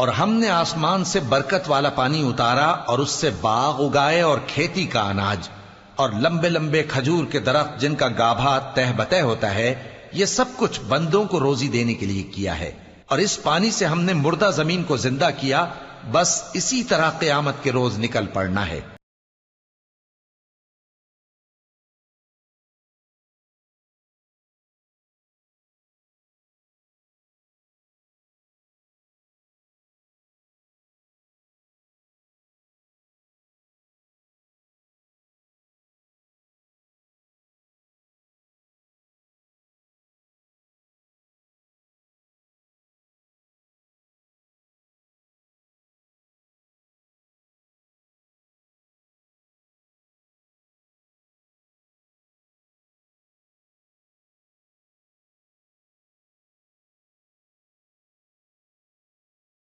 اور ہم نے آسمان سے برکت والا پانی اتارا اور اس سے باغ اگائے اور کھیتی کا اناج اور لمبے لمبے کھجور کے درخت جن کا گابھا تہ بتہ ہوتا ہے. یہ سب کچھ بندوں کو روزی دینے کے لیے کیا ہے. اور اس پانی سے ہم نے مردہ زمین کو زندہ کیا. بس اسی طرح قیامت کے روز نکل پڑنا ہے.